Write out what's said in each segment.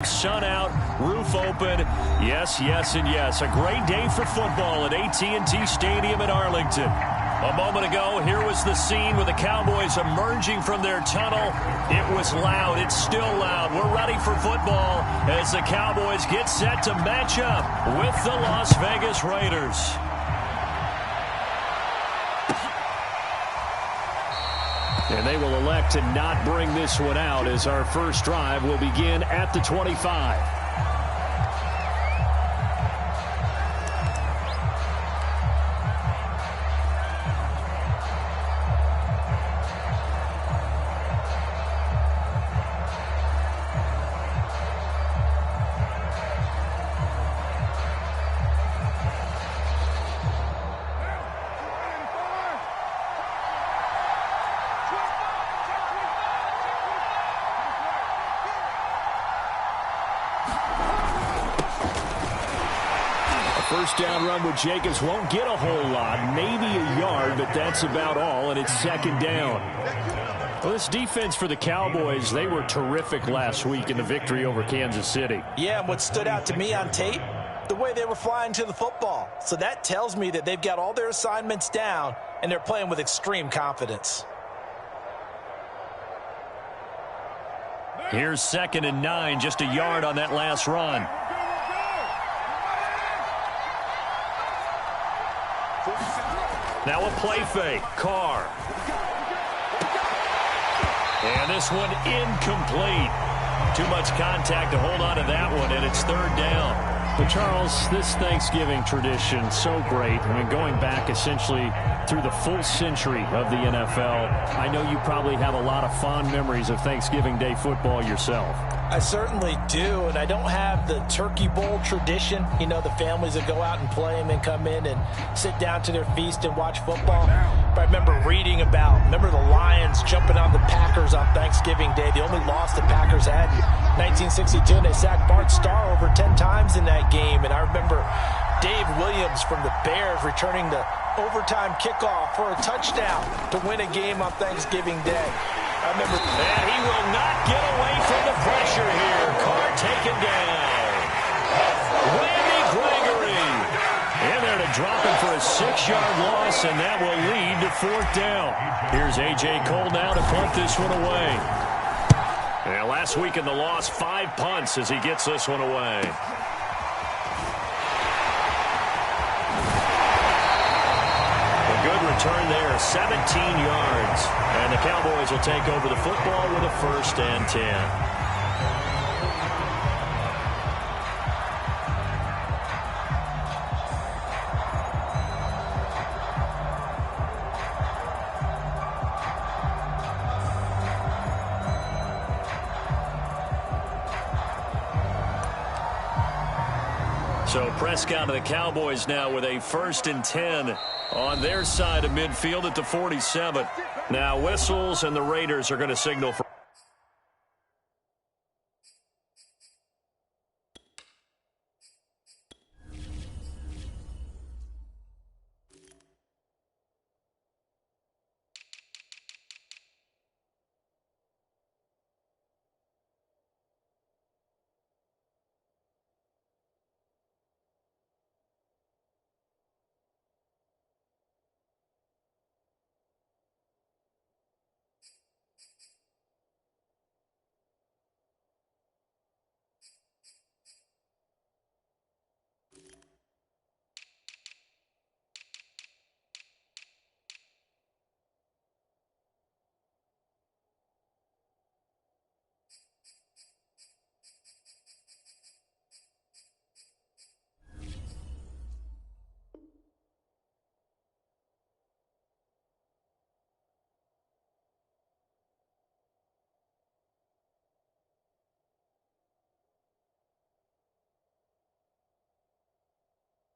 Sun out, roof open. Yes, yes, and yes. A great day for football at AT&T Stadium in Arlington. A moment ago, here was the scene with the Cowboys emerging from their tunnel. It was loud. It's still loud. We're ready for football as the Cowboys get set to match up with the Las Vegas Raiders. And they will elect to not bring this one out as our first drive will begin at the 25. First down run with Jacobs won't get a whole lot, maybe a yard, but that's about all, and it's second down. Well, this defense for the Cowboys, they were terrific last week in the victory over Kansas City. Yeah, and what stood out to me on tape, the way they were flying to the football. So that tells me that they've got all their assignments down, and they're playing with extreme confidence. Here's 2nd and 9, just a yard on that last run. Now a play fake. Carr. And this one incomplete. Too much contact to hold on to that one, and it's third down. But Charles, this Thanksgiving tradition, so great. I mean, going back essentially through the full century of the NFL, I know you probably have a lot of fond memories of Thanksgiving Day football yourself. I certainly do, and I don't have the turkey bowl tradition. You know, the families that go out and play and then come in and sit down to their feast and watch football. But I remember reading remember the Lions jumping on the Packers on Thanksgiving Day. The only loss the Packers had in 1962, and they sacked Bart Starr over 10 times in that game. And I remember Dave Williams from the Bears returning the overtime kickoff for a touchdown to win a game on Thanksgiving Day. I remember, and he will not get away from the pressure here. Carr taken down. Randy Gregory in there to drop him for a 6-yard loss, and that will lead to 4th down. Here's A.J. Cole now to punt this one away. And last week in the loss, 5 punts as he gets this one away. Good return there, 17 yards. And the Cowboys will take over the football with a 1st and 10. So Prescott and the Cowboys now with a 1st and 10 on their side of midfield at the 47. Now whistles, and the Raiders are going to signal for.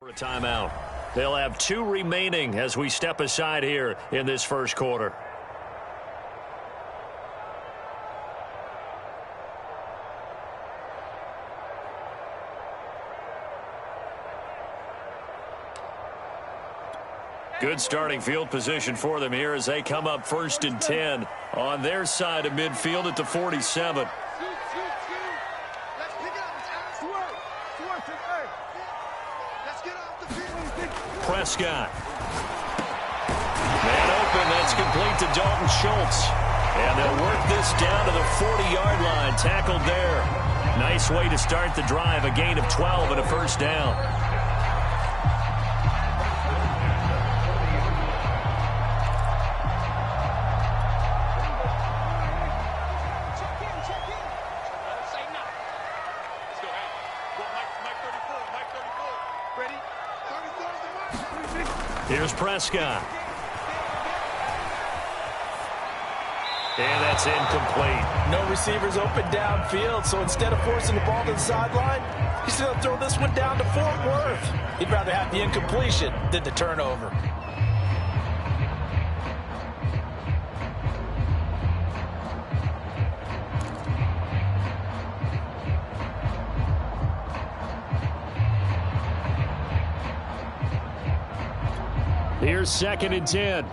For a timeout. They'll have 2 remaining as we step aside here in this first quarter. Good starting field position for them here as they come up 1st and 10 on their side of midfield at the 47. Let's pick it Prescott. Man open, that's complete to Dalton Schultz. And they'll work this down to the 40-yard line, tackled there. Nice way to start the drive, a gain of 12 and a first down. Here's Prescott. And that's incomplete. No receivers open downfield, so instead of forcing the ball to the sideline, he's going to throw this one down to Fort Worth. He'd rather have the incompletion than the turnover. Here's 2nd and 10.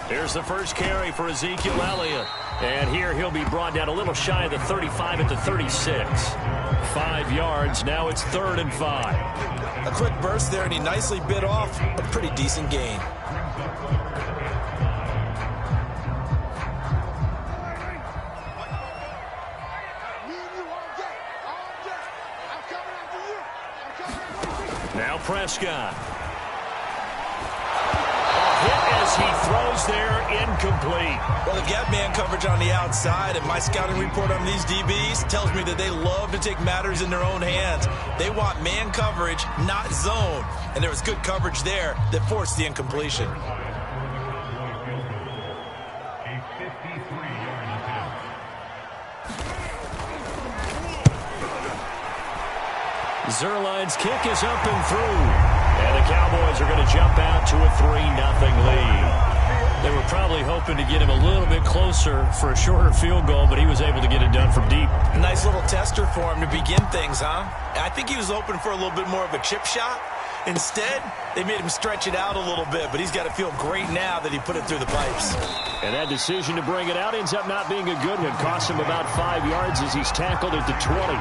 Here's the first carry for Ezekiel Elliott. And here he'll be brought down a little shy of the 35 at the 36. 5 yards. Now it's 3rd and 5. A quick burst there, and he nicely bit off a pretty decent gain. Now Prescott. A hit as he throws there, incomplete. Well, the gap man coverage on the outside, and my scouting report on these DBs tells me that they love to take matters in their own hands. They want man coverage, not zone. And there was good coverage there that forced the incompletion. Zerline's kick is up and through. And the Cowboys are going to jump out to a 3-0 lead. They were probably hoping to get him a little bit closer for a shorter field goal, but he was able to get it done from deep. Nice little tester for him to begin things, huh? I think he was hoping for a little bit more of a chip shot. Instead, they made him stretch it out a little bit, but he's got to feel great now that he put it through the pipes. And that decision to bring it out ends up not being a good one. Costs him about 5 yards as he's tackled at the 20.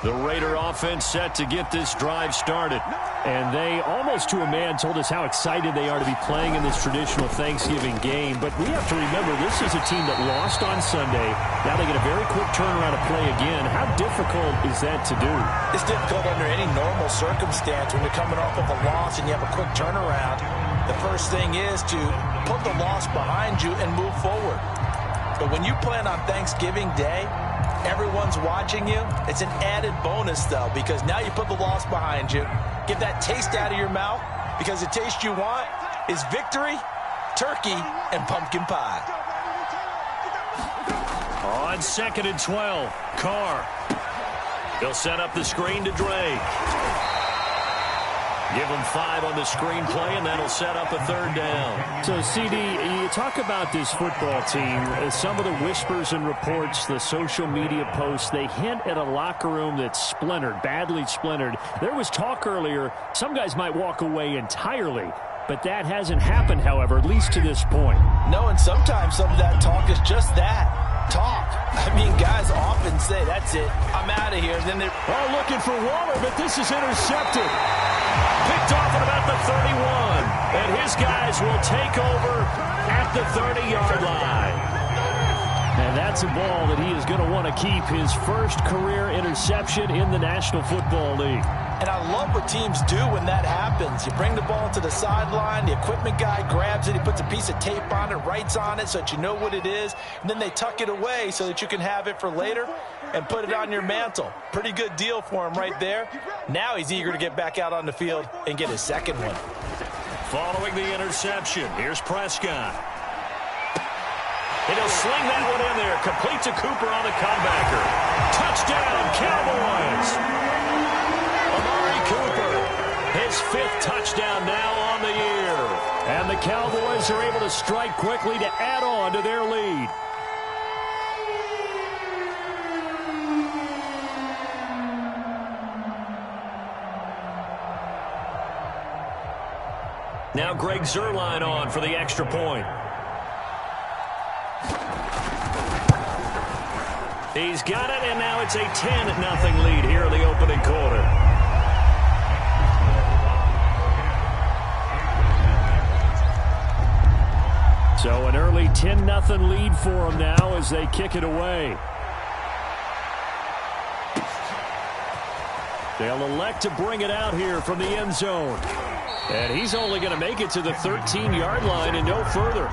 The Raider offense set to get this drive started. And they, almost to a man, told us how excited they are to be playing in this traditional Thanksgiving game. But we have to remember, this is a team that lost on Sunday. Now they get a very quick turnaround to play again. How difficult is that to do? It's difficult under any normal circumstance when you're coming off of a loss and you have a quick turnaround. The first thing is to put the loss behind you and move forward. But when you plan on Thanksgiving Day, everyone's watching you. It's an added bonus, though, because now you put the loss behind you. Get that taste out of your mouth, because the taste you want is victory, turkey, and pumpkin pie. On 2nd and 12, Carr. He'll set up the screen to Drake. Give him 5 on the screenplay, and that'll set up a 3rd down. So, CD, you talk about this football team. Some of the whispers and reports, the social media posts, they hint at a locker room that's splintered, badly splintered. There was talk earlier, some guys might walk away entirely. But that hasn't happened, however, at least to this point. No, and sometimes some of that talk is just that, talk. I mean, guys often say, that's it, I'm out of here. Then they're looking for Waller, but this is intercepted. Picked off at about the 31. And his guys will take over at the 30-yard line. And that's a ball that he is going to want to keep, his first career interception in the National Football League. And I love what teams do when that happens. You bring the ball to the sideline, the equipment guy grabs it, he puts a piece of tape on it, writes on it so that you know what it is, and then they tuck it away so that you can have it for later and put it on your mantle. Pretty good deal for him right there. Now he's eager to get back out on the field and get his second one. Following the interception, here's Prescott. And he'll sling that one in there. Complete to Cooper on the comebacker. Touchdown, Cowboys! Amari Cooper fifth touchdown now on the year. And the Cowboys are able to strike quickly to add on to their lead. Now Greg Zuerlein on for the extra point. He's got it, and now it's a 10-0 lead here in the opening quarter. So an early 10-0 lead for them now as they kick it away. They'll elect to bring it out here from the end zone. And he's only going to make it to the 13-yard line and no further.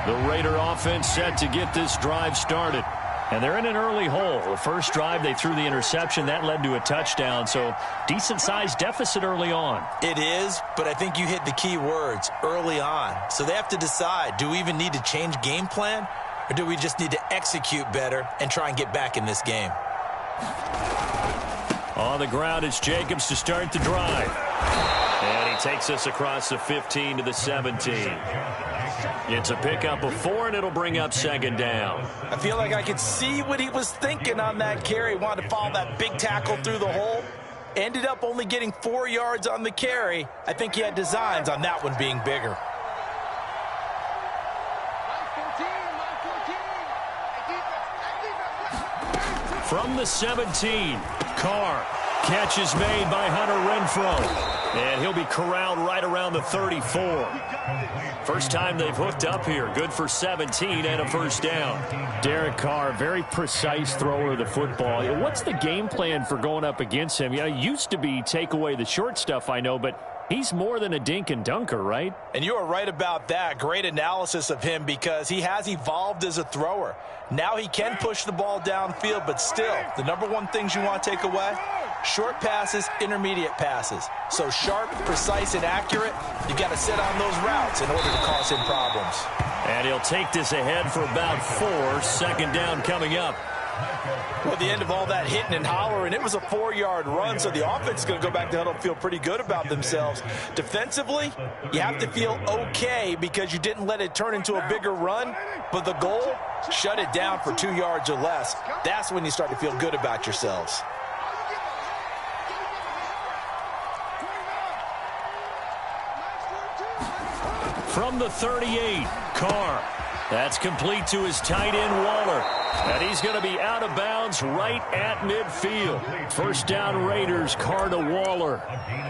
The Raider offense set to get this drive started. And they're in an early hole. The first drive, they threw the interception. That led to a touchdown, so decent-sized deficit early on. It is, but I think you hit the key words, early on. So they have to decide, do we even need to change game plan, or do we just need to execute better and try and get back in this game? On the ground, it's Jacobs to start the drive. And he takes us across the 15 to the 17. It's a pickup of 4, and it'll bring up second down. I feel like I could see what he was thinking on that carry. Wanted to follow that big tackle through the hole. Ended up only getting 4 yards on the carry. I think he had designs on that one being bigger. From the 17, Carr. Catch is made by Hunter Renfrow. And he'll be corralled right around the 34. First time they've hooked up here. Good for 17 and a first down. Derek Carr, very precise thrower of the football. What's the game plan for going up against him? It used to be take away the short stuff, I know, but he's more than a dink and dunker, right? And you are right about that. Great analysis of him because he has evolved as a thrower. Now he can push the ball downfield, but still, the number one things you want to take away, short passes, intermediate passes. So sharp, precise, and accurate, you got to sit on those routes in order to cause him problems. And he'll take this ahead for about 4. Second down coming up. Well, at the end of all that hitting and hollering, it was a 4-yard run, so the offense is going to go back to huddle and feel pretty good about themselves. Defensively, you have to feel okay because you didn't let it turn into a bigger run, but the goal, shut it down for 2 yards or less. That's when you start to feel good about yourselves. From the 38, Carr. That's complete to his tight end, Waller. And he's going to be out of bounds right at midfield. First down, Raiders, Carr to Waller.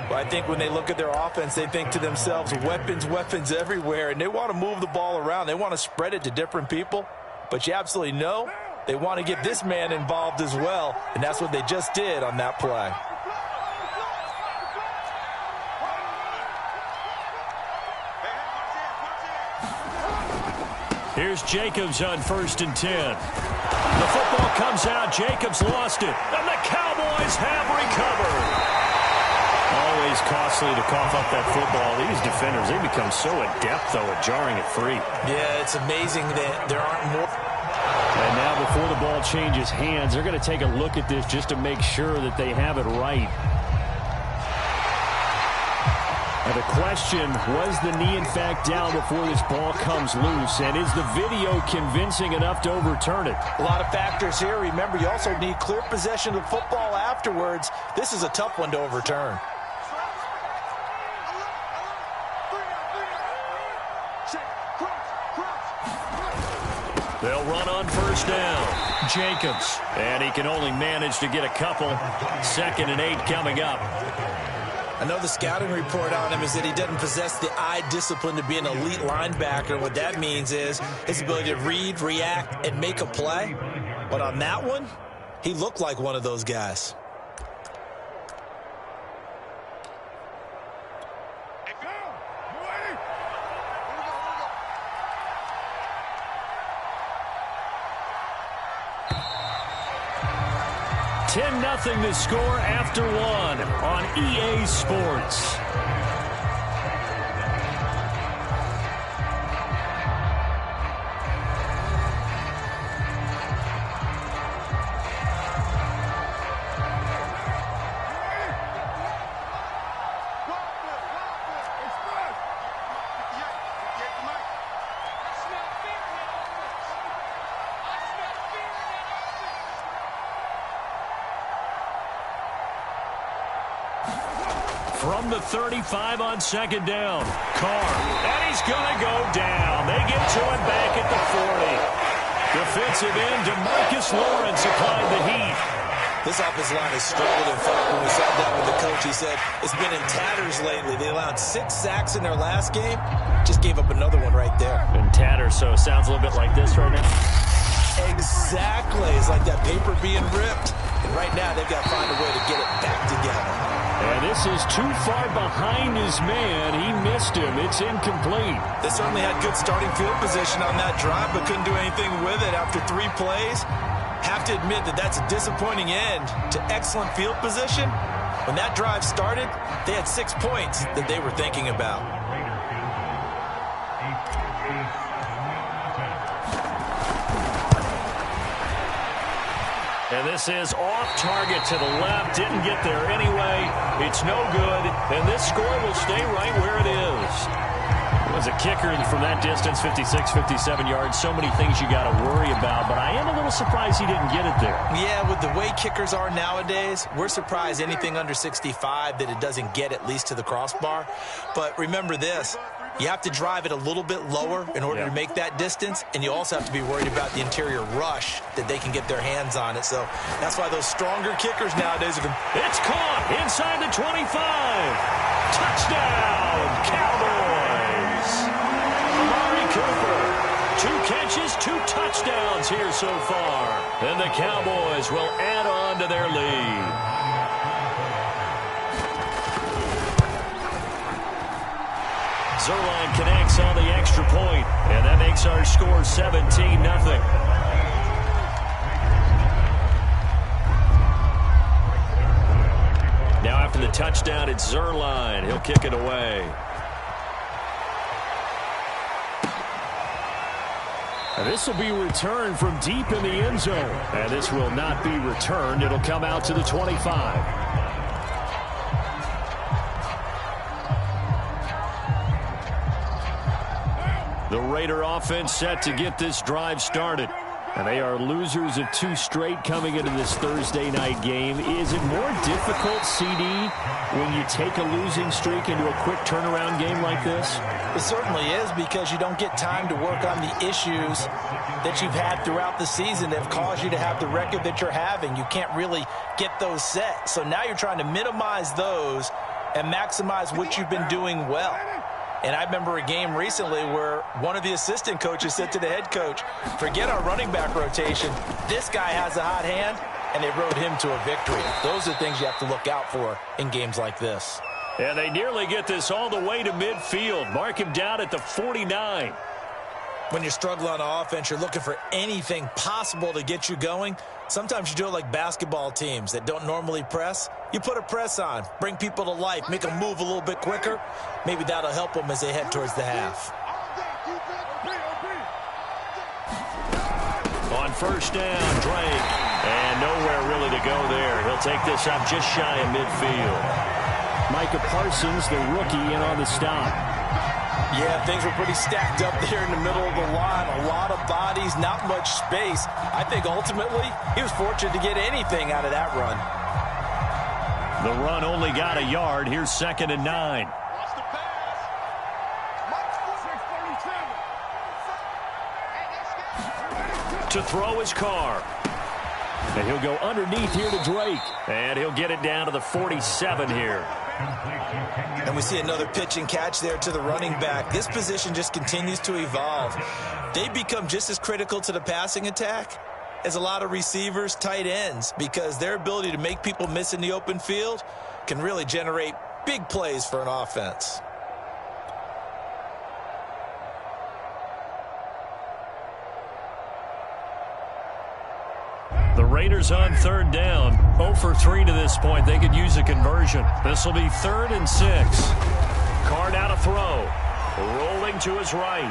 Well, I think when they look at their offense, they think to themselves, weapons, weapons everywhere. And they want to move the ball around. They want to spread it to different people. But you absolutely know they want to get this man involved as well. And that's what they just did on that play. Here's Jacobs on 1st and 10. The football comes out. Jacobs lost it. And the Cowboys have recovered. Always costly to cough up that football. These defenders, they become so adept, though, at jarring it free. Yeah, it's amazing that there aren't more. And now before the ball changes hands, they're going to take a look at this just to make sure that they have it right. Now the question, was the knee in fact down before this ball comes loose? And is the video convincing enough to overturn it? A lot of factors here. Remember, you also need clear possession of the football afterwards. This is a tough one to overturn. They'll run on first down. Jacobs. And he can only manage to get a couple. 2nd and 8 coming up. I know the scouting report on him is that he doesn't possess the eye discipline to be an elite linebacker. What that means is his ability to read, react, and make a play. But on that one, he looked like one of those guys. Nothing to score after 1 on EA Sports. from the 35 on second down. Carr, and he's going to go down. They get to him back at the 40. Defensive end DeMarcus Lawrence applied the heat. This offensive line has struggled. In fact, when we sat down with the coach, he said it's been in tatters lately. They allowed 6 sacks in their last game. Just gave up another one right there. In tatters, so it sounds a little bit like this right now. Exactly. It's like that paper being ripped. And right now, they've got to find a way to get it back together. And this is too far behind his man. He missed him. It's incomplete. They certainly had good starting field position on that drive, but couldn't do anything with it after 3 plays. Have to admit that that's a disappointing end to excellent field position. When that drive started, they had 6 points that they were thinking about. And this is off target to the left. Didn't get there anyway. It's no good. And this score will stay right where it is. As a kicker from that distance, 56, 57 yards, so many things you got to worry about, but I am a little surprised he didn't get it there. Yeah, with the way kickers are nowadays, we're surprised anything under 65 that it doesn't get at least to the crossbar. But remember this, you have to drive it a little bit lower in order to make that distance, and you also have to be worried about the interior rush that they can get their hands on it. So that's why those stronger kickers nowadays are... It's caught inside the 25. Touchdown, Cowboys. Amari Cooper, 2 catches, 2 touchdowns here so far. And the Cowboys will add on to their lead. Zerline connects on the extra point, and that makes our score 17-0. Now after the touchdown, it's Zerline. He'll kick it away. And this will be returned from deep in the end zone. And this will not be returned. It'll come out to the 25. The Raider offense set to get this drive started. And they are losers of 2 straight coming into this Thursday night game. Is it more difficult, CD, when you take a losing streak into a quick turnaround game like this? It certainly is, because you don't get time to work on the issues that you've had throughout the season that have caused you to have the record that you're having. You can't really get those set. So now you're trying to minimize those and maximize what you've been doing well. And I remember a game recently where one of the assistant coaches said to the head coach, forget our running back rotation. This guy has a hot hand, and they rode him to a victory. Those are things you have to look out for in games like this. And they nearly get this all the way to midfield. Mark him down at the 49. When you struggle on offense, you're looking for anything possible to get you going. Sometimes you do it like basketball teams that don't normally press. You put a press on, bring people to life, make them move a little bit quicker. Maybe that'll help them as they head towards the half. On first down, Drake. And nowhere really to go there. He'll take this up just shy of midfield. Micah Parsons, the rookie, in on the stop. Yeah, things were pretty stacked up there in the middle of the line. A lot of bodies, not much space. I think ultimately he was fortunate to get anything out of that run. The run only got a yard. Here's 2nd and 9. To throw his Carr. And he'll go underneath here to Drake. And he'll get it down to the 47 here. And we see another pitch and catch there to the running back. This position just continues to evolve. They become just as critical to the passing attack as a lot of receivers, tight ends, because their ability to make people miss in the open field can really generate big plays for an offense. The Raiders on 3rd down. 0 for 3 to this point. They could use a conversion. This will be 3rd and 6. Carr now to throw. Rolling to his right.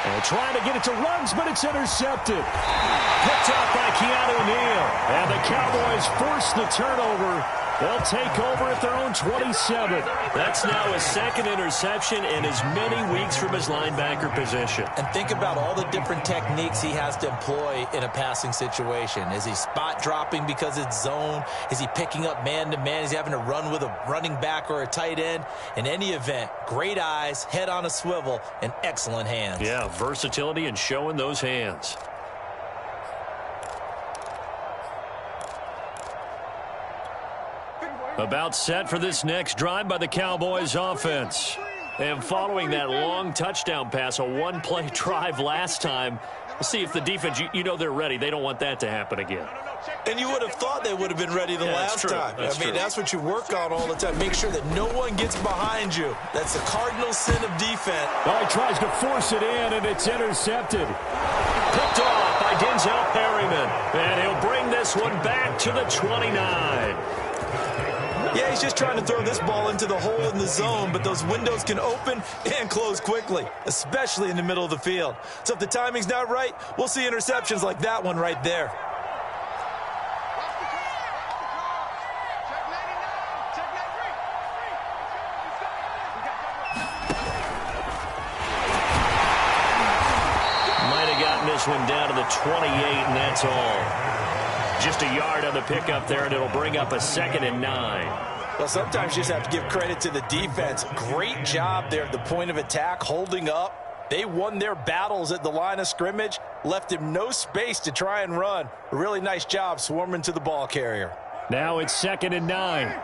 And trying to get it to Ruggs, but it's intercepted. Picked up by Keanu Neal. And the Cowboys force the turnover They'll take over at their own 27. That's now his second interception in as many weeks from his linebacker position. And think about all the different techniques he has to employ in a passing situation. Is he spot dropping because it's zone? Is he picking up man-to-man? Is he having to run with a running back or a tight end? In any event, great eyes, head on a swivel, and excellent hands. Yeah, versatility and showing those hands. About set for this next drive by the Cowboys offense. And following that long touchdown pass, a one-play drive last time, we'll see if the defense, you know they're ready. They don't want that to happen again. And you would have thought they would have been ready the last time. That's what you work on all the time. Make sure that no one gets behind you. That's the cardinal sin of defense. Oh, he tries to force it in, and it's intercepted. Picked off by Denzel Perryman. And he'll bring this one back to the 29. Yeah, he's just trying to throw this ball into the hole in the zone, but those windows can open and close quickly, especially in the middle of the field. So if the timing's not right, we'll see interceptions like that one right there. Might have gotten this one down to the 28, and that's all. Just a yard on the pickup there, and it'll bring up a 2nd and 9. Well, sometimes you just have to give credit to the defense. Great job there at the point of attack, holding up. They won their battles at the line of scrimmage, left him no space to try and run. A really nice job swarming to the ball carrier. Now it's 2nd and 9.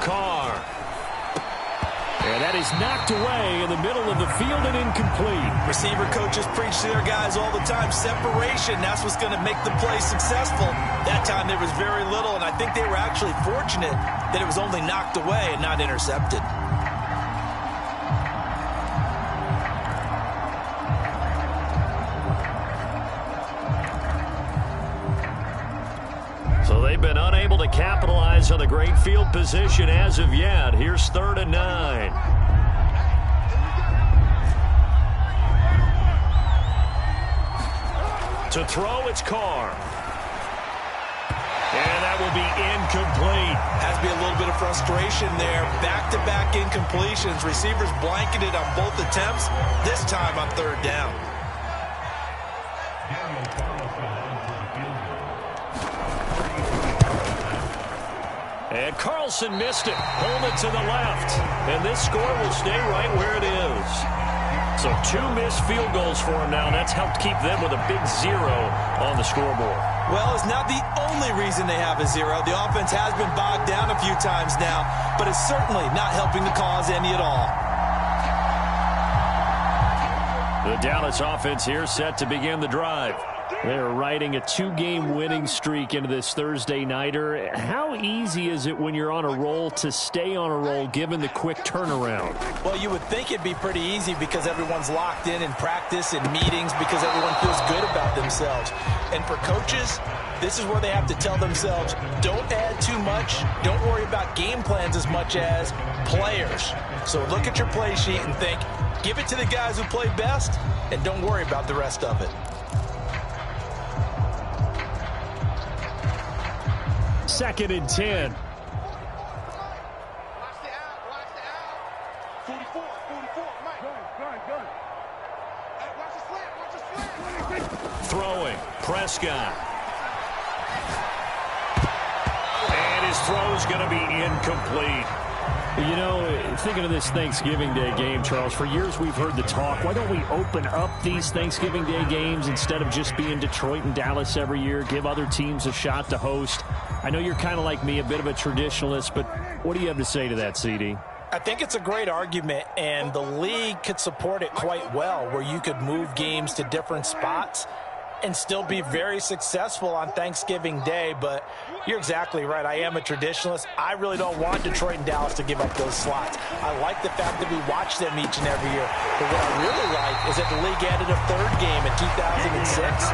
Carr. And that is knocked away in the middle of the field and incomplete. Receiver coaches preach to their guys all the time. Separation, that's what's going to make the play successful. That time there was very little, and I think they were actually fortunate that it was only knocked away and not intercepted. So they've been unable to capitalize on the great field position as of yet. Here's 3rd and 9. To throw, it's Carr. And that will be incomplete. Has to be a little bit of frustration there. Back-to-back incompletions. Receivers blanketed on both attempts, this time on 3rd down. And Carlson missed it. Pulled it to the left. And this score will stay right where it is. So 2 missed field goals for him now. That's helped keep them with a big 0 on the scoreboard. Well, it's not the only reason they have a 0. The offense has been bogged down a few times now, but it's certainly not helping the cause any at all. The Dallas offense here set to begin the drive. They're riding a 2-game winning streak into this Thursday nighter. How easy is it when you're on a roll to stay on a roll given the quick turnaround? Well, you would think it'd be pretty easy because everyone's locked in practice and meetings because everyone feels good about themselves. And for coaches, this is where they have to tell themselves, don't add too much. Don't worry about game plans as much as players. So look at your play sheet and think, give it to the guys who play best and don't worry about the rest of it. 2nd and 10. Throwing. Prescott. And his throw's going to be incomplete. You know, thinking of this Thanksgiving Day game, Charles, for years we've heard the talk, why don't we open up these Thanksgiving Day games instead of just being Detroit and Dallas every year, give other teams a shot to host? I know you're kind of like me, a bit of a traditionalist, but what do you have to say to that, CD? I think it's a great argument, and the league could support it quite well, where you could move games to different spots and still be very successful on Thanksgiving Day. But you're exactly right. I am a traditionalist. I really don't want Detroit and Dallas to give up those slots. I like the fact that we watch them each and every year. But what I really like is that the league added a 3rd game in 2006.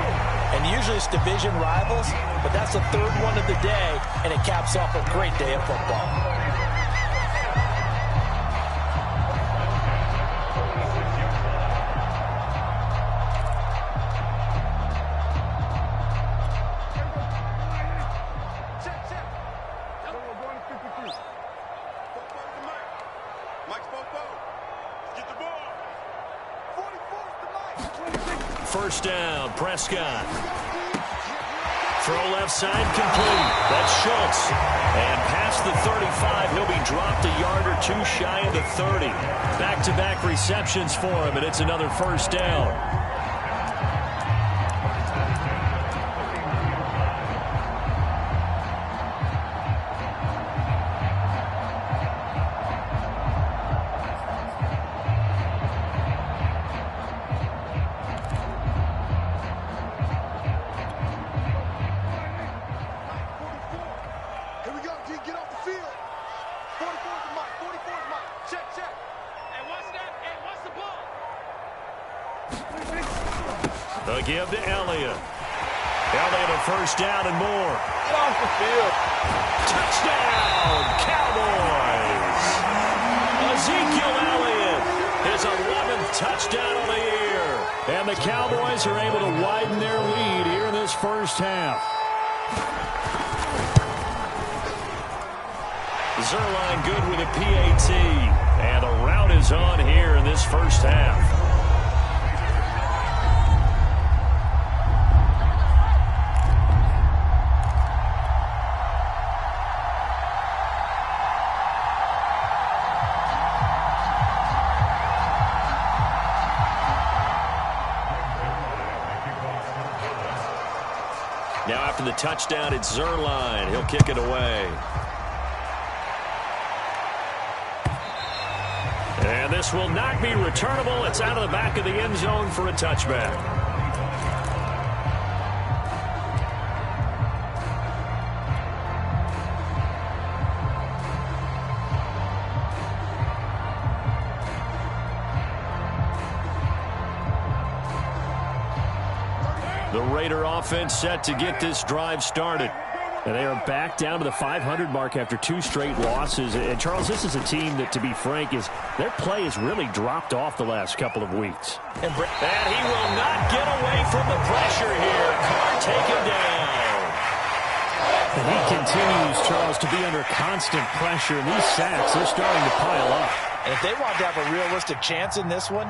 And usually it's division rivals, but that's the 3rd one of the day, and it caps off a great day of football. first down. Prescott. Throw left side complete. That's Schultz. And past the 35, he'll be dropped a yard or two shy of the 30. Back-to-back receptions for him, and it's another first down. The give to Elliott. Elliott a first down and more. Get off the field. Touchdown, Cowboys. Ezekiel Elliott, his 11th touchdown of the year. And the Cowboys are able to widen their lead here in this first half. Zerline good with a PAT. And the route is on here in this first half. Now after the touchdown, it's Zerline. He'll kick it away. And this will not be returnable. It's out of the back of the end zone for a touchback. The Raider offense set to get this drive started. And they are back down to the 500 mark after 2 straight losses. And, Charles, this is a team that, to be frank, their play has really dropped off the last couple of weeks. And he will not get away from the pressure here. Carr taken down. And he continues, Charles, to be under constant pressure. And these sacks, they're starting to pile up. And if they want to have a realistic chance in this one,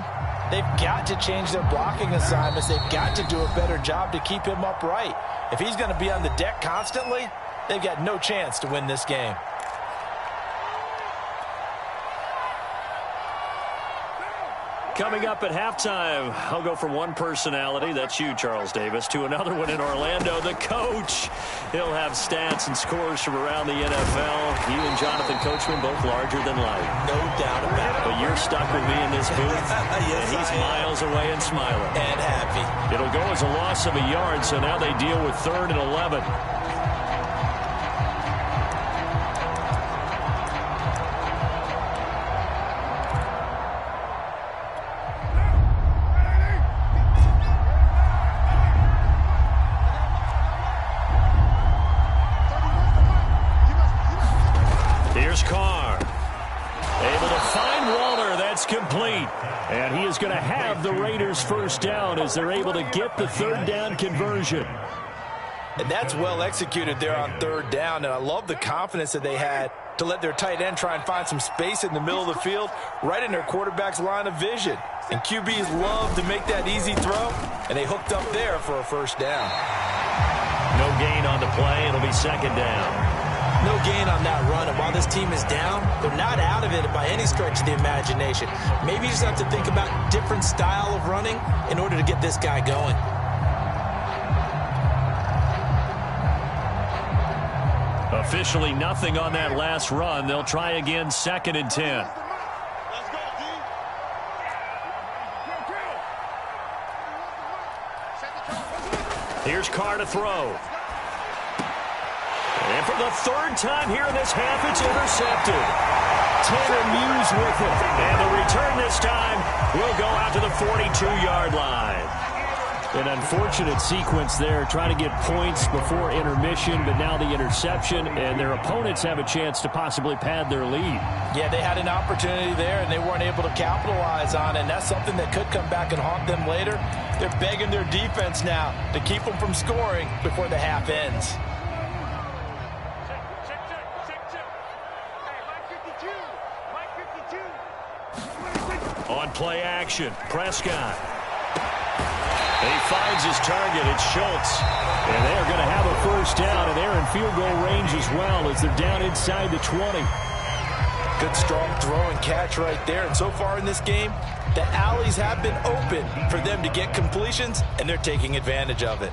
they've got to change their blocking assignments. They've got to do a better job to keep him upright. If he's going to be on the deck constantly, they've got no chance to win this game. Coming up at halftime, I'll go from one personality, that's you, Charles Davis, to another one in Orlando, the coach. He'll have stats and scores from around the NFL. You and Jonathan Coachman, both larger than life. No doubt about it. But you're stuck with me in this booth, yes, and he's miles away and smiling. And happy. It'll go as a loss of a yard, so now they deal with 3rd and 11. Carr able to find Waller. That's complete. And he is going to have the Raiders first down as they're able to get the 3rd down conversion. And that's well executed there on 3rd down. And I love the confidence that they had to let their tight end try and find some space in the middle of the field, right in their quarterback's line of vision. And QBs love to make that easy throw, and they hooked up there for a first down. No gain on the play. It'll be 2nd down. No gain on that run, and while this team is down, they're not out of it by any stretch of the imagination. Maybe you just have to think about different style of running in order to get this guy going. Officially nothing on that last run. They'll try again, 2nd and 10. Here's Carr to throw. And for the 3rd time here in this half, it's intercepted. Tanner Muse with it. And the return this time will go out to the 42-yard line. An unfortunate sequence there, trying to get points before intermission, but now the interception, and their opponents have a chance to possibly pad their lead. Yeah, they had an opportunity there, and they weren't able to capitalize on it, and that's something that could come back and haunt them later. They're begging their defense now to keep them from scoring before the half ends. On play action, Prescott. He finds his target. It's Schultz. And they're going to have a first down, and they're in field goal range as well as they're down inside the 20. Good, strong throw and catch right there. And so far in this game, the alleys have been open for them to get completions, and they're taking advantage of it.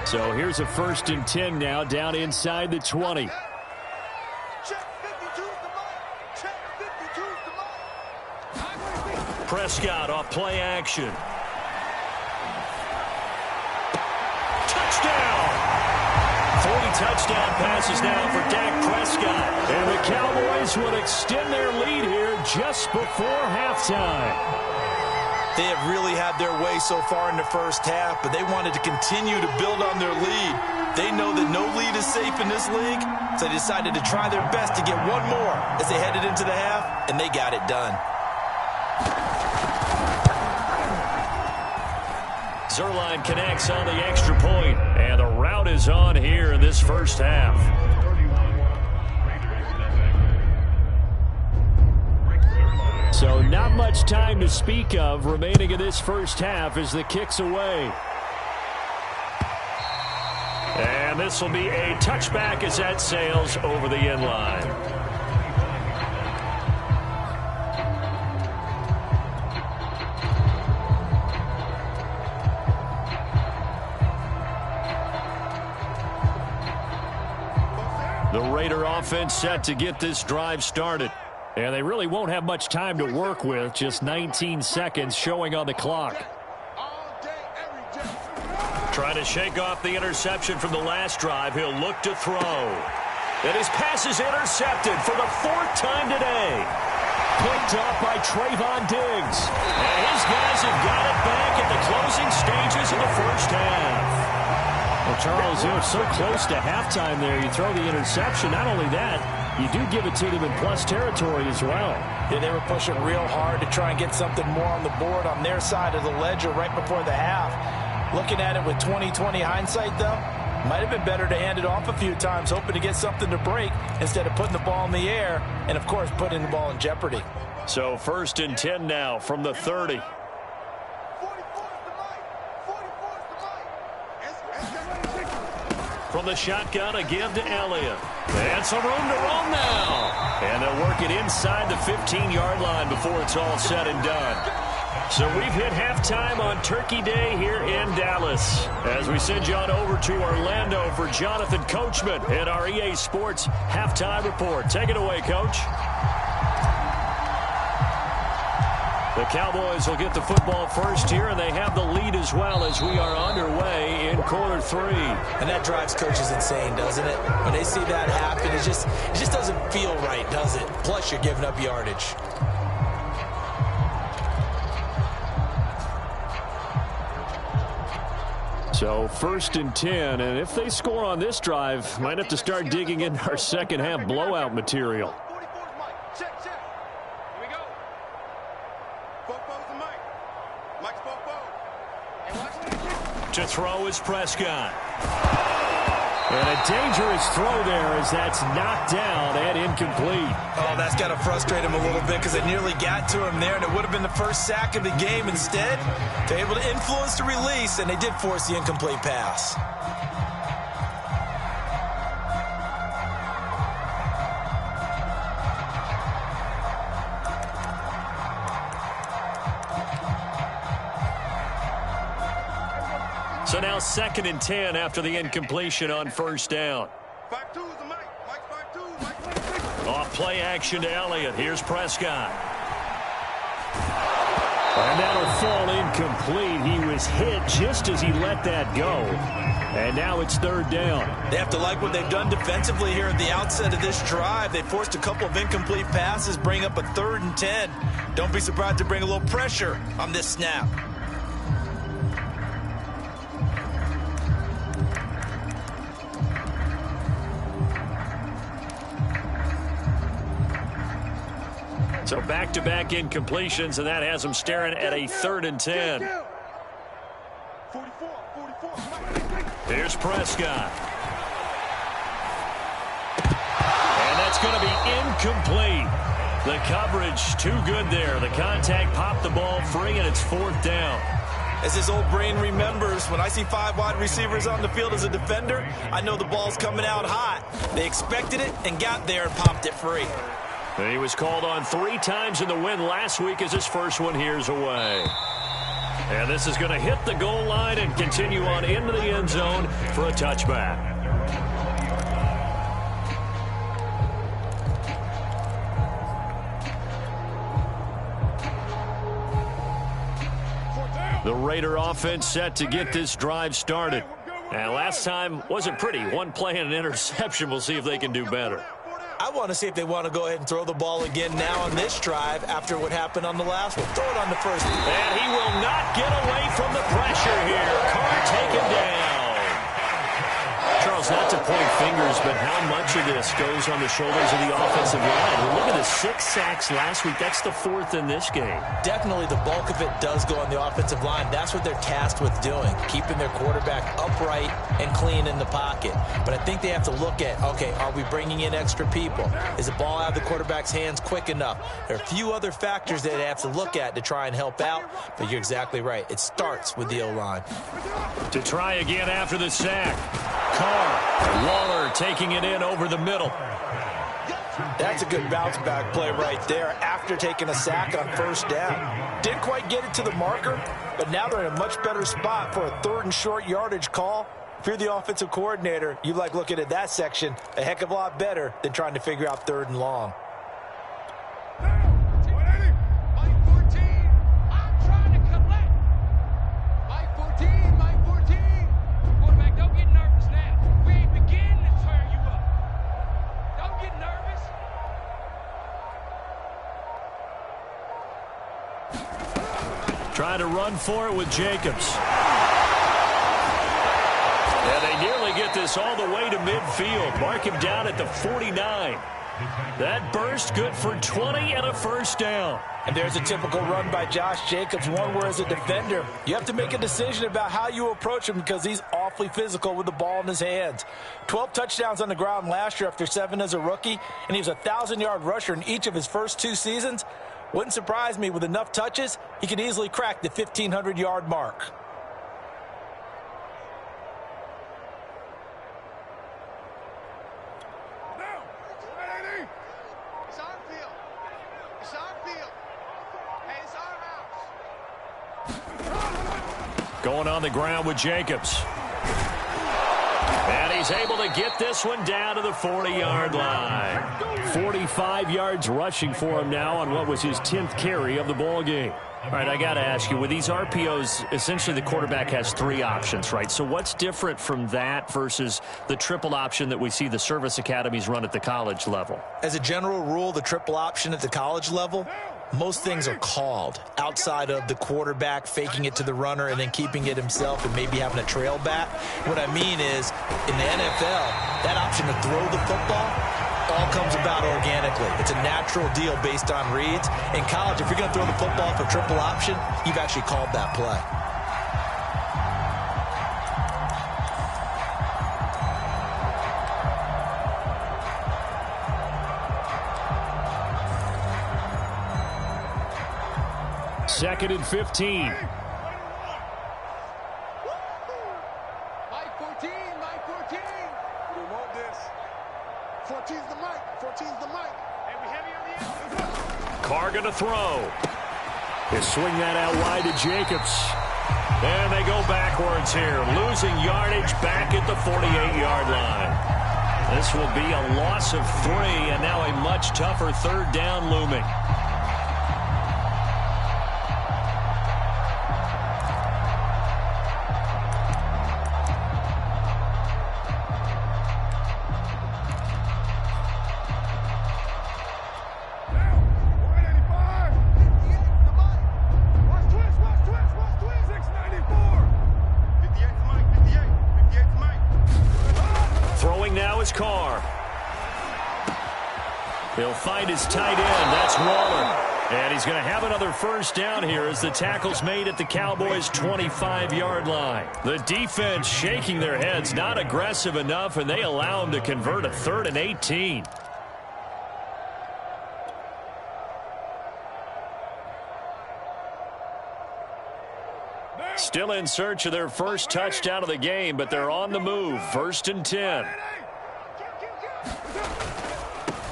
So here's a 1st and 10 now, down inside the 20. Prescott off play action. Touchdown! 40 touchdown passes now for Dak Prescott. And the Cowboys will extend their lead here just before halftime. They have really had their way so far in the first half, but they wanted to continue to build on their lead. They know that no lead is safe in this league, so they decided to try their best to get one more as they headed into the half, and they got it done. Zerline connects on the extra point, and the route is on here in this first half. So not much time to speak of remaining in this first half as the kick's away. And this will be a touchback as that sails over the end line. The Raider offense set to get this drive started. And they really won't have much time to work with, just 19 seconds showing on the clock. Trying to shake off the interception from the last drive. He'll look to throw. And his pass is intercepted for the 4th time today. Picked up by Trayvon Diggs. And his guys have got it back at the closing stages of the first half. Well, Charles, you're so close to halftime there. You throw the interception. Not only that, you do give it to them in plus territory as well. Yeah, they were pushing real hard to try and get something more on the board on their side of the ledger right before the half. Looking at it with 20/20 hindsight, though, might have been better to hand it off a few times, hoping to get something to break instead of putting the ball in the air and, of course, putting the ball in jeopardy. So 1st and 10 now from the 30. From the shotgun, a give to Elliott. And some room to roam now. And they'll work it inside the 15-yard line before it's all said and done. So we've hit halftime on Turkey Day here in Dallas. As we send you on over to Orlando for Jonathan Coachman in our EA Sports Halftime Report. Take it away, Coach. The Cowboys will get the football first here, and they have the lead as well as we are underway in quarter 3. And that drives coaches insane, doesn't it? When they see that happen, it just doesn't feel right, does it? Plus, you're giving up yardage. So 1st and 10, and if they score on this drive, might have to start digging into our second half blowout material. To throw is Prescott. And a dangerous throw there as that's knocked down and incomplete. Oh, that's got to frustrate him a little bit because it nearly got to him there, and it would have been the first sack of the game. Instead, they're able to influence the release, and they did force the incomplete pass. So now 2nd and 10 after the incompletion on 1st down. Off play action to Elliott. Here's Prescott. And that'll fall incomplete. He was hit just as he let that go. And now it's 3rd down. They have to like what they've done defensively here at the outset of this drive. They forced a couple of incomplete passes, bring up a 3rd and 10. Don't be surprised to bring a little pressure on this snap. So back-to-back incompletions, and that has them staring at a 3rd and 10. Here's Prescott. That's going to be incomplete. The coverage too good there. The contact popped the ball free, and it's 4th down. As his old brain remembers, when I see 5 wide receivers on the field as a defender, I know the ball's coming out hot. They expected it and got there and popped it free. He was called on 3 times in the win last week as his first one here's away. And this is going to hit the goal line and continue on into the end zone for a touchback. The Raider offense set to get this drive started. And last time wasn't pretty. One play and an interception. We'll see if they can do better. I want to see if they want to go ahead and throw the ball again now on this drive after what happened on the last one. Throw it on the first. And he will not get away from the pressure here. Carr taken down. Charles, not to point fingers, but how much of this goes on the shoulders of the offensive line? Look at the 6 sacks last week. That's the 4th in this game. Definitely the bulk of it does go on the offensive line. That's what they're tasked with doing, keeping their quarterback upright and clean in the pocket. But I think they have to look at, okay, are we bringing in extra people? Is the ball out of the quarterback's hands quick enough? There are a few other factors that they have to look at to try and help out, but you're exactly right. It starts with the O-line. To try again after the sack. Carr, Waller taking it in over the middle. That's a good bounce back play right there after taking a sack on 1st down. Didn't quite get it to the marker, but now they're in a much better spot for a 3rd and short yardage call. If you're the offensive coordinator, you like looking at that section a heck of a lot better than trying to figure out 3rd and long. Trying to run for it with Jacobs. And they nearly get this all the way to midfield. Mark him down at the 49. That burst good for 20 and a 1st down. And there's a typical run by Josh Jacobs, one where as a defender, you have to make a decision about how you approach him because he's awfully physical with the ball in his hands. 12 touchdowns on the ground last year after 7 as a rookie, and he was a 1,000-yard rusher in each of his first 2 seasons. Wouldn't surprise me with enough touches, he could easily crack the 1,500-yard mark. Going on the ground with Jacobs. And he's able to get this one down to the 40-yard line. 45 yards rushing for him now on what was his 10th carry of the ball game. All right, I got to ask you, with these RPOs, essentially the quarterback has 3 options, right? So what's different from that versus the triple option that we see the service academies run at the college level? As a general rule, the triple option at the college level, most things are called outside of the quarterback faking it to the runner and then keeping it himself and maybe having a trail back. What I mean is, in the NFL, that option to throw the football all comes about organically. It's a natural deal based on reads. In college, if you're going to throw the football for triple option, you've actually called that play. Second and 15. Mike 14, Mike 14. We want this. 14's the mic. 14's the mic. And we heavy on the end. Carr going to throw. They swing that out wide to Jacobs. And they go backwards here, losing yardage back at the 48-yard line. This will be a loss of 3, and now a much tougher 3rd down looming. Carr. He'll find his tight end. That's Waller. And he's going to have another 1st down here as the tackle's made at the Cowboys' 25-yard line. The defense shaking their heads, not aggressive enough, and they allow him to convert a 3rd and 18. Still in search of their first touchdown of the game, but they're on the move. 1st and 10.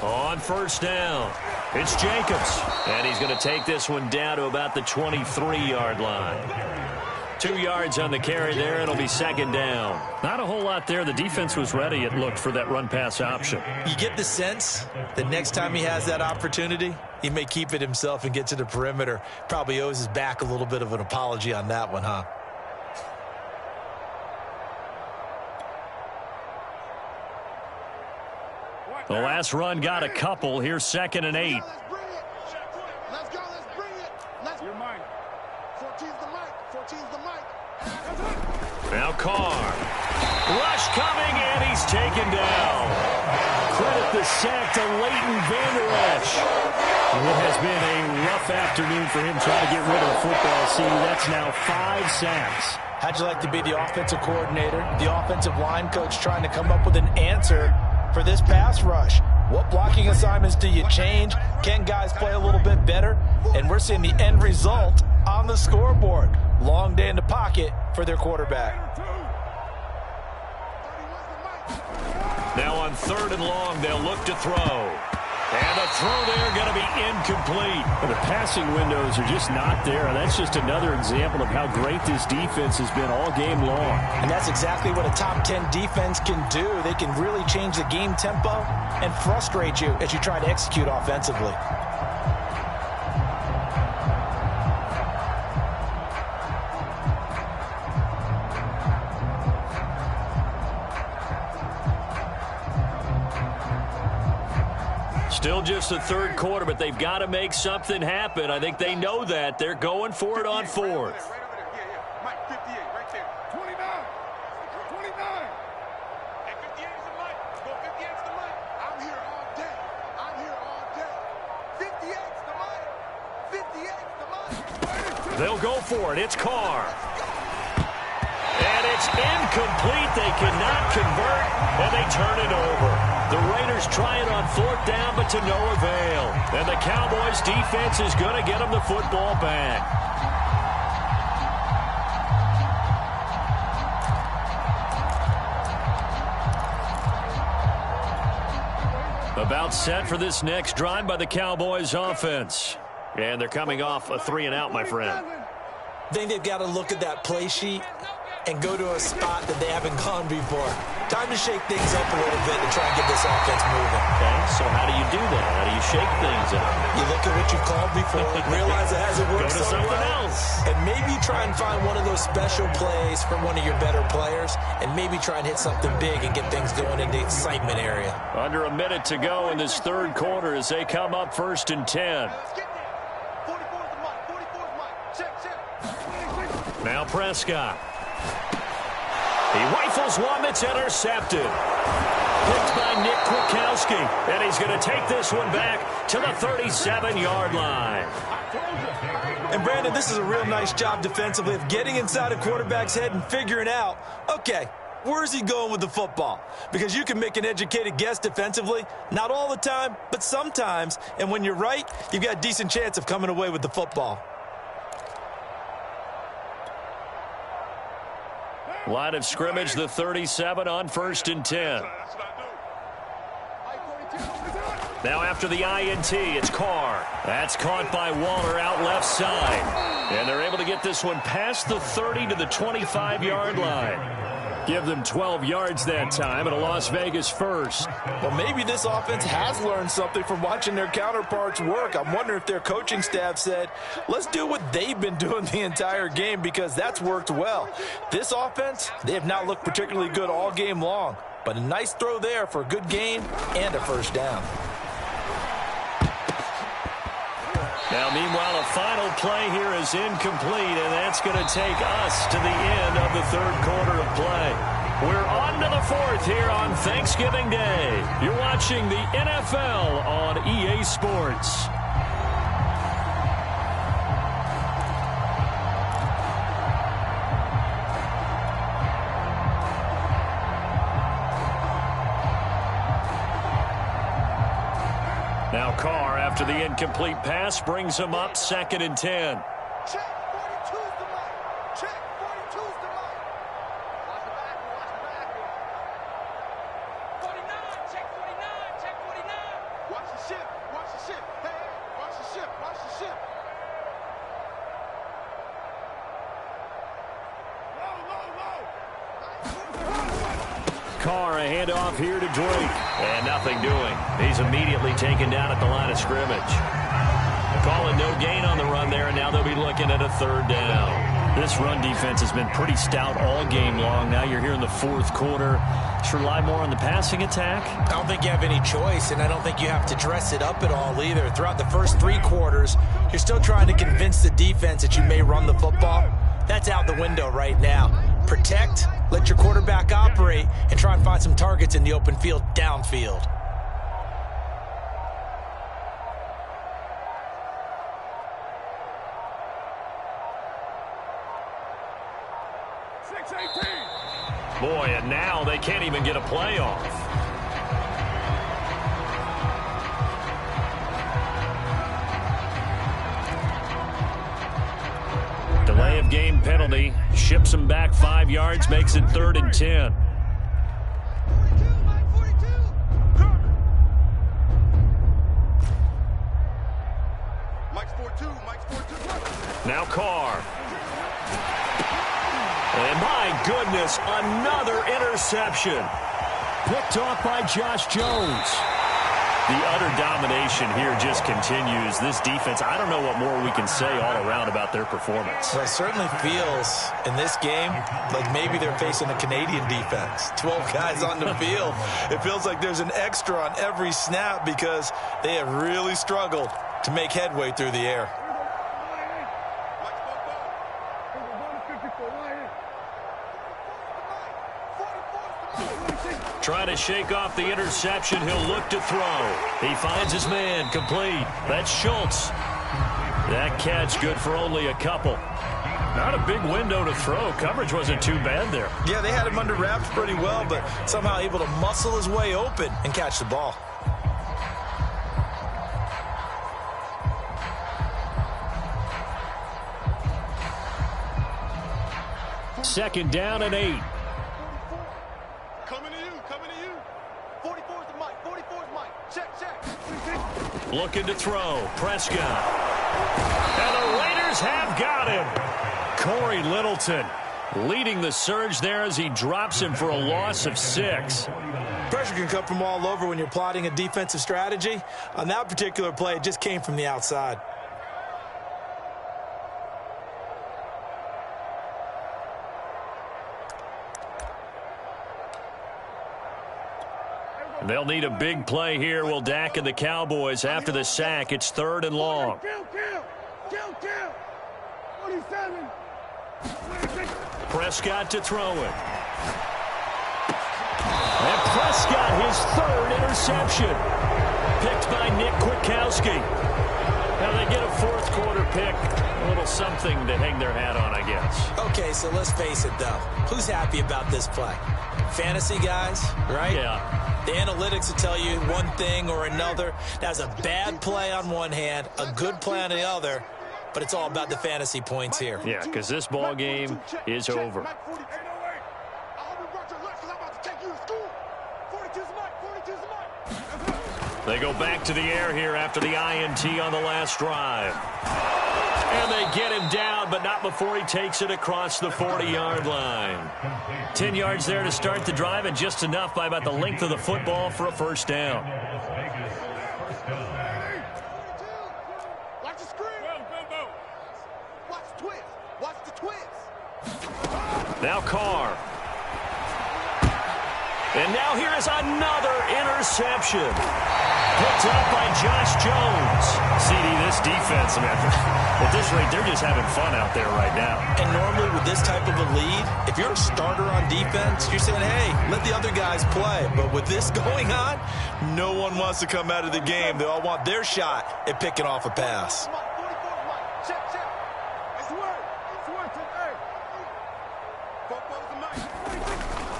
On first down, it's Jacobs. And he's going to take this one down to about the 23-yard line. 2 yards on the carry there. It'll be 2nd down. Not a whole lot there. The defense was ready, it looked, for that run-pass option. You get the sense that next time he has that opportunity, he may keep it himself and get to the perimeter. Probably owes his back a little bit of an apology on that one, huh? The last run got a couple. Here's 2nd and 8. Let's go. Let's bring it. Let's. You're mine. 14's the mic. 14's the mic. Now Carr. Rush coming, and he's taken down. Credit the sack to Leighton Vander Esch. It has been a rough afternoon for him trying to get rid of the football. See, that's now 5 sacks. How'd you like to be the offensive coordinator, the offensive line coach, trying to come up with an answer for this pass rush? What blocking assignments do you change? Can guys play a little bit better? And we're seeing the end result on the scoreboard. Long day in the pocket for their quarterback. Now on 3rd and long, they'll look to throw. And the throw there going to be incomplete. The passing windows are just not there. That's just another example of how great this defense has been all game long. And that's exactly what a top 10 defense can do. They can really change the game tempo and frustrate you as you try to execute offensively. Still just the 3rd quarter, but they've got to make something happen. I think they know that. They're going for it on 4th. Right over there. Yeah. Mike, 58, right there. 29. 29. And 58 is the mic. Go 58 is the mic. I'm here all day. I'm here all day. 58 is the mic. 58 is the mic. They'll go for it. It's Carr. And it's incomplete. They cannot convert, and they turn it over. The Raiders try it on 4th down, but to no avail. And the Cowboys defense is going to get them the football back. About set for this next drive by the Cowboys offense. And they're coming off a 3-and-out, my friend. I think they've got to look at that play sheet and go to a spot that they haven't gone before. Time to shake things up a little bit to try and get this offense moving. Okay, so how do you do that? How do you shake things up? You look at what you called before, realize it hasn't worked Go to something else. And maybe try and find one of those special plays from one of your better players, and maybe try and hit something big and get things going in the excitement area. Under a minute to go in this 3rd quarter as they come up 1st and 10. Now Prescott. He rifles one that's intercepted. Picked by Nick Kwiatkowski. And he's going to take this one back to the 37-yard line. And, Brandon, this is a real nice job defensively of getting inside a quarterback's head and figuring out, okay, where's he going with the football? Because you can make an educated guess defensively. Not all the time, but sometimes. And when you're right, you've got a decent chance of coming away with the football. Line of scrimmage, the 37 on 1st and 10. Now after the INT, it's Carr. That's caught by Waller out left side. And they're able to get this one past the 30 to the 25-yard line. Give them 12 yards that time and a Las Vegas first. Well, maybe this offense has learned something from watching their counterparts work. I'm wondering if their coaching staff said, let's do what they've been doing the entire game, because that's worked well. This offense, they have not looked particularly good all game long, but a nice throw there for a good gain and a 1st down. Now, meanwhile, a final play here is incomplete, and that's going to take us to the end of the 3rd quarter of play. We're on to the 4th here on Thanksgiving Day. You're watching the NFL on EA Sports. Now Carr, after the incomplete pass, brings him up 2nd and 10. Check. 42's the mic. Check. Carr, a handoff here to Drake. And nothing doing. He's immediately taken down at the line of scrimmage. Calling no gain on the run there, and now they'll be looking at a third down. This run defense has been pretty stout all game long. Now you're here in the fourth quarter. Should rely more on the passing attack? I don't think you have any choice, and I don't think you have to dress it up at all either. Throughout the first 3 quarters, you're still trying to convince the defense that you may run the football. That's out the window right now. Protect, let your quarterback operate, and try and find some targets in the open field downfield. Boy, and now they can't even get a play off. Delay of game penalty. Ships them back 5 yards, makes it 3rd and 10. Now Carr. And my goodness, another interception. Picked off by Josh Jones. The utter domination here just continues. This defense, I don't know what more we can say all around about their performance. Well, it certainly feels in this game like maybe they're facing a Canadian defense. 12 guys on the field. It feels like there's an extra on every snap because they have really struggled to make headway through the air. Trying to shake off the interception. He'll look to throw. He finds his man. Complete. That's Schultz. That catch good for only a couple. Not a big window to throw. Coverage wasn't too bad there. Yeah, they had him under wraps pretty well, but somehow able to muscle his way open and catch the ball. Second down and 8. Looking to throw. Prescott. And the Raiders have got him. Corey Littleton leading the surge there as he drops him for a loss of 6. Pressure can come from all over when you're plotting a defensive strategy. On that particular play, it just came from the outside. They'll need a big play here. Will Dak and the Cowboys after the sack. It's 3rd and long. Prescott to throw it. And Prescott, his 3rd interception. Picked by Nick Kwiatkowski. Now they get a fourth quarter pick. A little something to hang their hat on, I guess. Okay, so let's face it, though. Who's happy about this play? Fantasy guys, right? Yeah. The analytics will tell you one thing or another. That's a bad play on one hand, a good play on the other, but it's all about the fantasy points here. Yeah, because this ball game is over. They go back to the air here after the INT on the last drive. And they get him down, but not before he takes it across the 40-yard line. 10 yards there to start the drive, and just enough by about the length of the football for a first down. Watch the screen. Watch the twist. Watch the twist. Now Carr. And now here is another interception. Picked up by Josh Jones. CD, this defense, man, at this rate, they're just having fun out there right now. And normally with this type of a lead, if you're a starter on defense, you're saying, hey, let the other guys play. But with this going on, no one wants to come out of the game. They all want their shot at picking off a pass.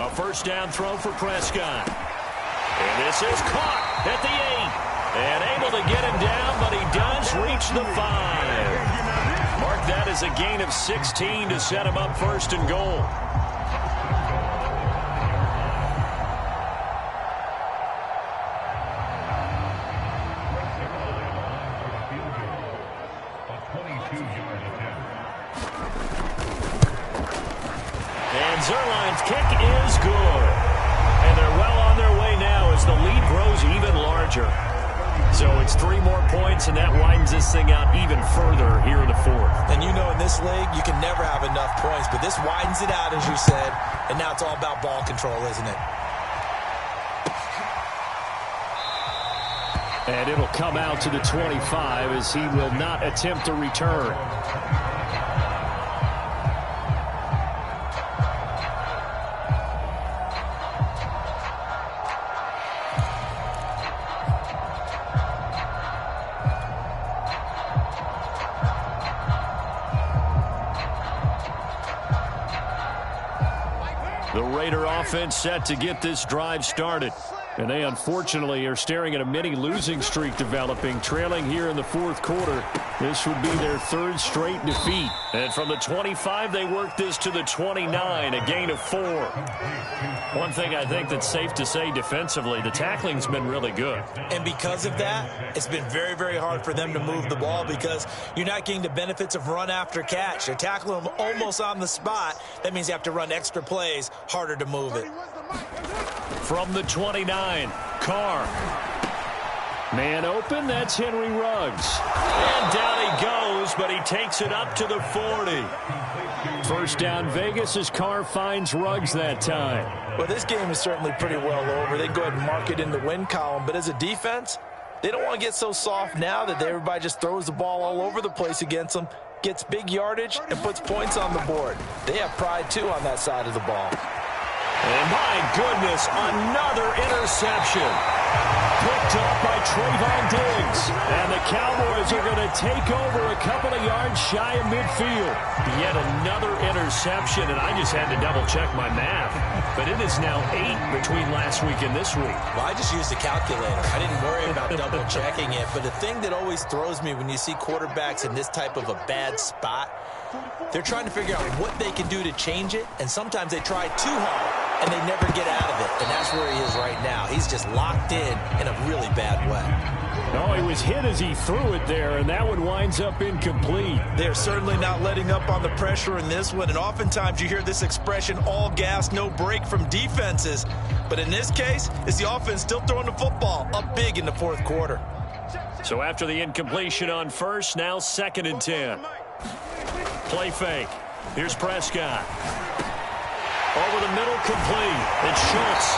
A first down throw for Prescott. And this is caught at the 8. And able to get him down, but he does reach the 5. Mark that as a gain of 16 to set him up 1st and goal. And Zerline's kick is good. And they're well on their way now as the lead grows even larger. So it's 3 more points, and that widens this thing out even further here in the fourth. And you know, in this league, you can never have enough points, but this widens it out, as you said, and now it's all about ball control, isn't it? And it'll come out to the 25 as he will not attempt to return. The Raider offense set to get this drive started. And they unfortunately are staring at a mini losing streak developing, trailing here in the fourth quarter. This would be their 3rd straight defeat. And from the 25, they work this to the 29, a gain of 4. One thing I think that's safe to say defensively, the tackling's been really good. And because of that, it's been very, very hard for them to move the ball because you're not getting the benefits of run after catch. They're tackling them almost on the spot. That means you have to run extra plays, harder to move it. From the 29, Carr. Man open, that's Henry Ruggs. And down he goes, but he takes it up to the 40. First down Vegas as Carr finds Ruggs that time. Well, this game is certainly pretty well over. They go ahead and mark it in the win column, but as a defense, they don't want to get so soft now that everybody just throws the ball all over the place against them, gets big yardage, and puts points on the board. They have pride, too, on that side of the ball. And my goodness, another interception. Picked up by Trayvon Diggs. And the Cowboys are going to take over a couple of yards shy of midfield. Yet another interception, and I just had to double-check my math. But it is now 8 between last week and this week. Well, I just used a calculator. I didn't worry about double-checking it. But the thing that always throws me when you see quarterbacks in this type of a bad spot, they're trying to figure out what they can do to change it, and sometimes they try too hard, and they never get out of it. And that's where he is right now. He's just locked in a really bad way. Oh, he was hit as he threw it there, and that one winds up incomplete. They're certainly not letting up on the pressure in this one, and oftentimes you hear this expression, all gas, no break from defenses. But in this case, it's the offense still throwing the football up big in the fourth quarter. So after the incompletion on first, now 2nd and 10. Play fake. Here's Prescott. Over the middle, complete. It's Schultz.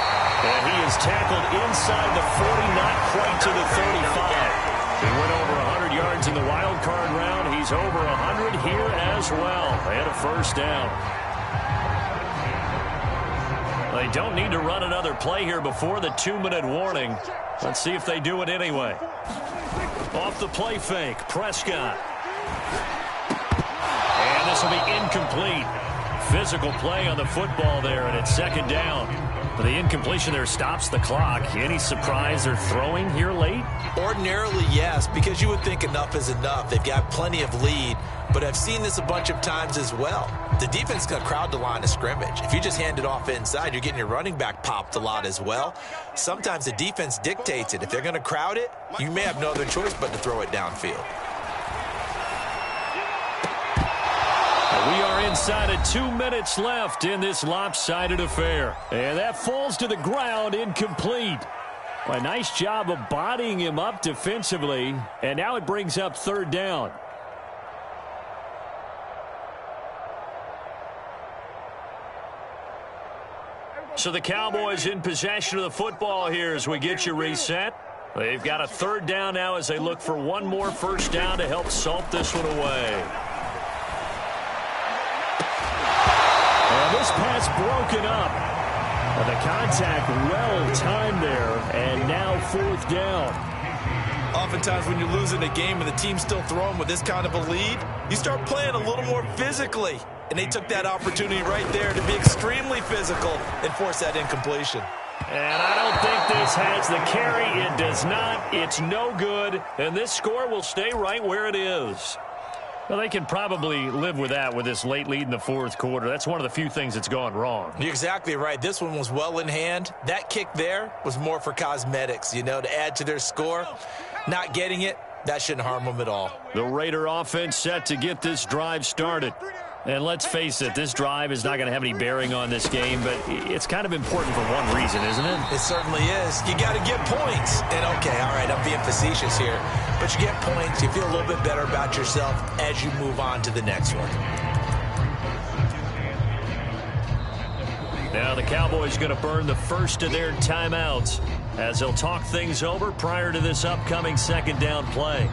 And he is tackled inside the 40, not quite to the 35. He went over 100 yards in the wild card round. He's over 100 here as well. And a first down. They don't need to run another play here before the 2-minute warning. Let's see if they do it anyway. Off the play fake, Prescott. And this will be incomplete. Physical play on the football there, and it's 2nd down. But the incompletion there stops the clock. Any surprise they're throwing here late? Ordinarily, yes, because you would think enough is enough. They've got plenty of lead, but I've seen this a bunch of times as well. The defense is going to crowd the line of scrimmage. If you just hand it off inside, you're getting your running back popped a lot as well. Sometimes the defense dictates it. If they're going to crowd it, you may have no other choice but to throw it downfield. We are inside of 2 minutes left in this lopsided affair. And that falls to the ground, incomplete. A nice job of bodying him up defensively. And now it brings up 3rd down. So the Cowboys in possession of the football here as we get you reset. They've got a 3rd down now as they look for one more first down to help salt this one away. And this pass broken up. And the contact well timed there. And now 4th down. Oftentimes when you're losing a game and the team's still throwing with this kind of a lead, you start playing a little more physically. And they took that opportunity right there to be extremely physical and force that incompletion. And I don't think this has the carry. It does not. It's no good. And this score will stay right where it is. Well, they can probably live with that with this late lead in the fourth quarter. That's one of the few things that's gone wrong. You're exactly right. This one was well in hand. That kick there was more for cosmetics, you know, to add to their score. Not getting it, that shouldn't harm them at all. The Raider offense set to get this drive started. And let's face it, this drive is not going to have any bearing on this game, but it's kind of important for one reason, isn't it? It certainly is. You got to get points. And, okay, all right, I'm being facetious here. But you get points, you feel a little bit better about yourself as you move on to the next one. Now the Cowboys going to burn the first of their timeouts as they'll talk things over prior to this upcoming second down play.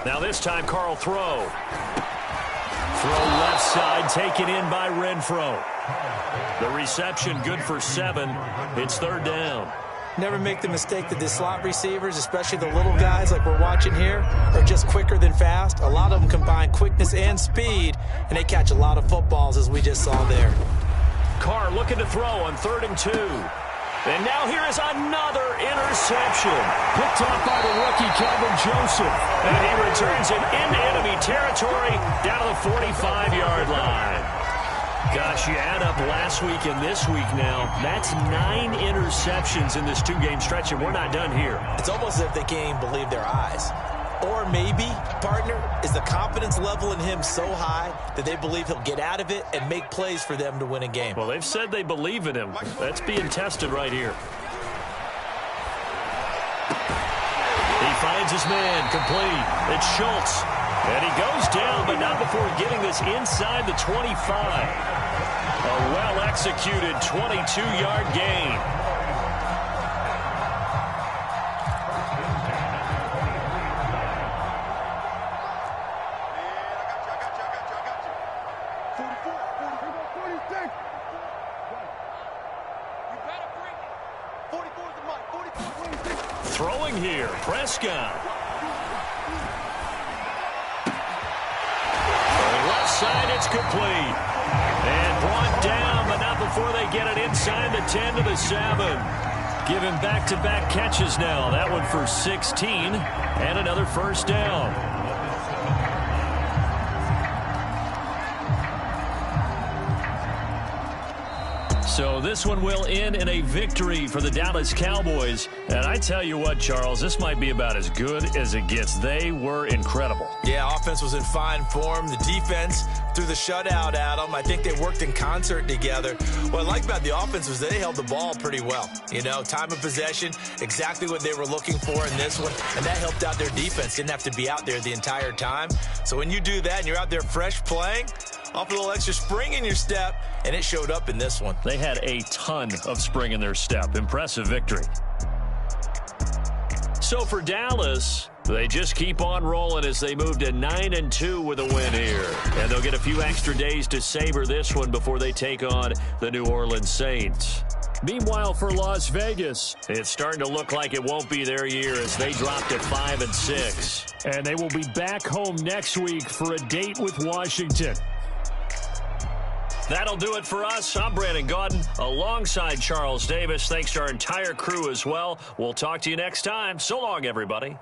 Now this time, Carl throw. Throw left side, taken in by Renfro. The reception good for 7. It's third down. Never make the mistake that the slot receivers, especially the little guys like we're watching here, are just quicker than fast. A lot of them combine quickness and speed, and they catch a lot of footballs, as we just saw there. Carr looking to throw on 3rd and 2. And now here is another interception. Picked off by the rookie, Kelvin Joseph. And he returns it into enemy territory down to the 45-yard line. Gosh, you add up last week and this week now. That's 9 interceptions in this 2-game stretch, and we're not done here. It's almost as if they can't even believe their eyes. Or maybe, partner, is the confidence level in him so high that they believe he'll get out of it and make plays for them to win a game. Well, they've said they believe in him. That's being tested right here. He finds his man, complete. It's Schultz. And he goes down, but not before getting this inside the 25. A well-executed 22-yard gain. Throwing here, Prescott. Left side, it's complete. And brought down, but not before they get it inside the 10 to the 7. Giving back-to-back catches now. That one for 16 and another first down. So this one will end in a victory for the Dallas Cowboys. And I tell you what, Charles, this might be about as good as it gets. They were incredible. Yeah, offense was in fine form. The defense threw the shutout at them. I think they worked in concert together. What I like about the offense was they held the ball pretty well. You know, time of possession, exactly what they were looking for in this one. And that helped out their defense. Didn't have to be out there the entire time. So when you do that and you're out there fresh playing, off a little extra spring in your step, and it showed up in this one. They had a ton of spring in their step. Impressive victory. So for Dallas, they just keep on rolling as they move to 9-2 with a win here. And they'll get a few extra days to savor this one before they take on the New Orleans Saints. Meanwhile, for Las Vegas, it's starting to look like it won't be their year as they dropped at 5-6. And they will be back home next week for a date with Washington. That'll do it for us. I'm Brandon Gaudin alongside Charles Davis. Thanks to our entire crew as well. We'll talk to you next time. So long, everybody.